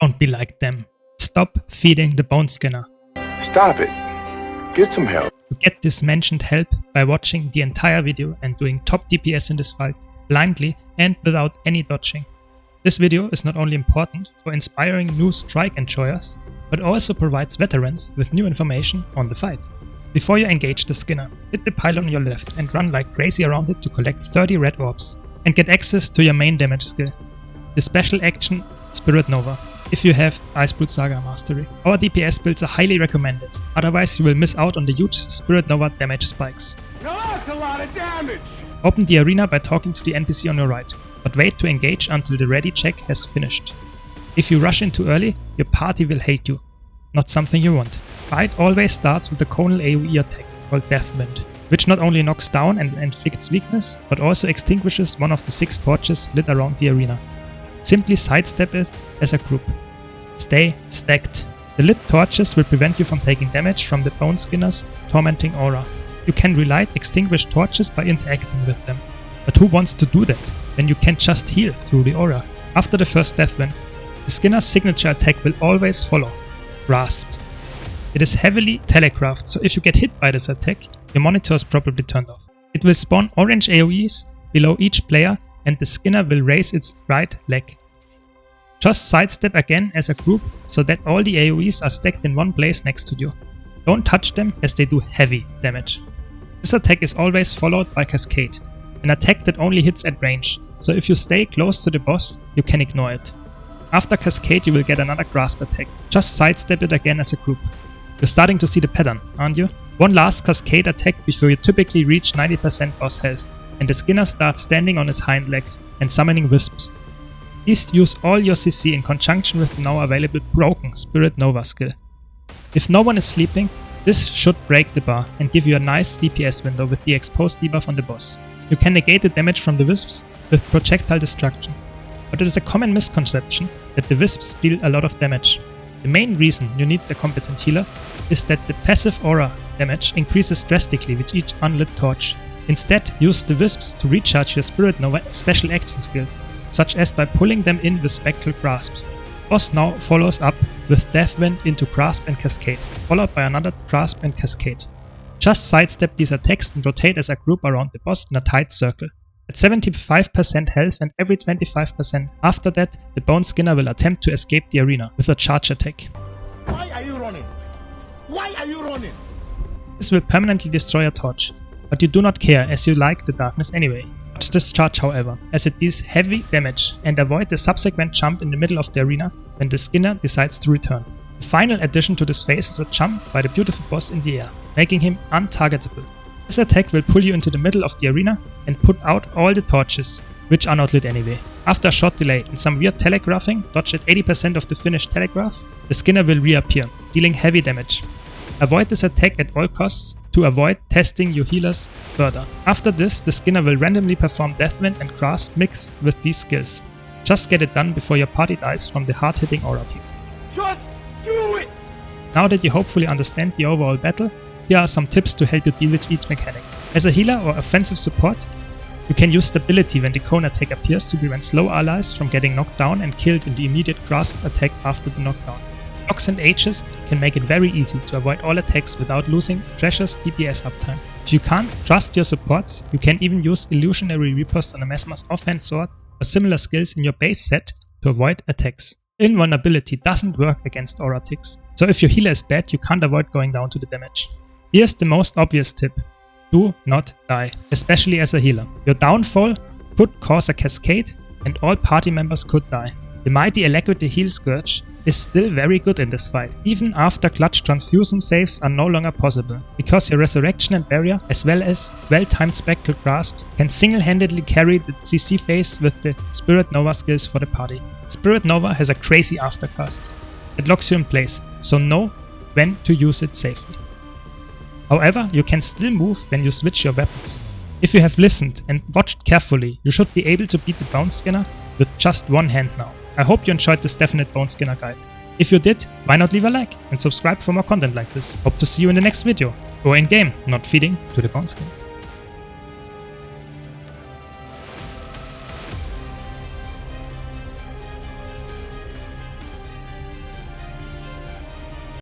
Don't be like them. Stop feeding the Boneskinner. Stop it. Get some help. You get this mentioned help by watching the entire video and doing top DPS in this fight blindly and without any dodging. This video is not only important for inspiring new strike enjoyers, but also provides veterans with new information on the fight. Before you engage the Skinner, hit the pile on your left and run like crazy around it to collect 30 red orbs and get access to your main damage skill, the special action Spirit Nova, if you have Icebrute Saga Mastery. Our DPS builds are highly recommended, otherwise you will miss out on the huge Spirit Nova damage spikes. Now that's a lot of damage! Open the arena by talking to the NPC on your right, but wait to engage until the ready check has finished. If you rush in too early, your party will hate you. Not something you want. Fight always starts with a conal AoE attack called Death Wind, which not only knocks down and inflicts weakness, but also extinguishes one of the 6 torches lit around the arena. Simply sidestep it as a group. Stay stacked. The lit torches will prevent you from taking damage from the Boneskinner's tormenting aura. You can relight extinguished torches by interacting with them. But who wants to do that when you can just heal through the aura? After the first Death Wind, the Skinner's signature attack will always follow. Grasp. It is heavily telegraphed, so if you get hit by this attack, your monitor is probably turned off. It will spawn orange AoEs below each player and the Skinner will raise its right leg. Just sidestep again as a group so that all the AoEs are stacked in one place next to you. Don't touch them as they do heavy damage. This attack is always followed by Cascade, an attack that only hits at range, so if you stay close to the boss, you can ignore it. After Cascade you will get another Grasp attack. Just sidestep it again as a group. You're starting to see the pattern, aren't you? One last Cascade attack before you typically reach 90% boss health, and the Skinner starts standing on his hind legs and summoning wisps. Please use all your CC in conjunction with the now available broken Spirit Nova skill. If no one is sleeping, this should break the bar and give you a nice DPS window with the exposed debuff on the boss. You can negate the damage from the wisps with projectile destruction, but it is a common misconception that the wisps deal a lot of damage. The main reason you need a competent healer is that the passive aura damage increases drastically with each unlit torch. Instead, use the wisps to recharge your Spirit Nova special action skill, such as by pulling them in with Spectral Grasps. Boss now follows up with Death Wind into Grasp and Cascade, followed by another Grasp and Cascade. Just sidestep these attacks and rotate as a group around the boss in a tight circle. At 75% health and every 25% after that, the Boneskinner will attempt to escape the arena with a charge attack. Why are you running? Why are you running? This will permanently destroy a torch, but you do not care as you like the darkness anyway. Watch this charge however, as it deals heavy damage, and avoid the subsequent jump in the middle of the arena when the Skinner decides to return. The final addition to this phase is a jump by the beautiful boss in the air, making him untargetable. This attack will pull you into the middle of the arena and put out all the torches, which are not lit anyway. After a short delay and some weird telegraphing, dodged at 80% of the finished telegraph, the Skinner will reappear, dealing heavy damage. Avoid this attack at all costs to avoid testing your healers further. After this, the Skinner will randomly perform Death Wind and Grasp mixed with these skills. Just get it done before your party dies from the hard-hitting aura tears. Just do it! Now that you hopefully understand the overall battle, here are some tips to help you deal with each mechanic. As a healer or offensive support, you can use stability when the cone attack appears to prevent slow allies from getting knocked down and killed in the immediate Grasp attack after the knockdown. Blocks and H's can make it very easy to avoid all attacks without losing precious DPS uptime. If you can't trust your supports, you can even use Illusionary Riposte on a Mesmer's offhand sword or similar skills in your base set to avoid attacks. Invulnerability doesn't work against aura ticks, so if your healer is bad, you can't avoid going down to the damage. Here's the most obvious tip. Do not die, especially as a healer. Your downfall could cause a cascade and all party members could die. The mighty Alacrity Heal Scourge is still very good in this fight, even after clutch transfusion saves are no longer possible, because your Resurrection and Barrier, as well as well-timed Spectral Grasps, can single-handedly carry the CC phase with the Spirit Nova skills for the party. Spirit Nova has a crazy aftercast. It locks you in place, so know when to use it safely. However, you can still move when you switch your weapons. If you have listened and watched carefully, you should be able to beat the Boneskinner with just one hand now. I hope you enjoyed this definite Boneskinner guide. If you did, why not leave a like and subscribe for more content like this. Hope to see you in the next video, or in game, not feeding to the Boneskinner.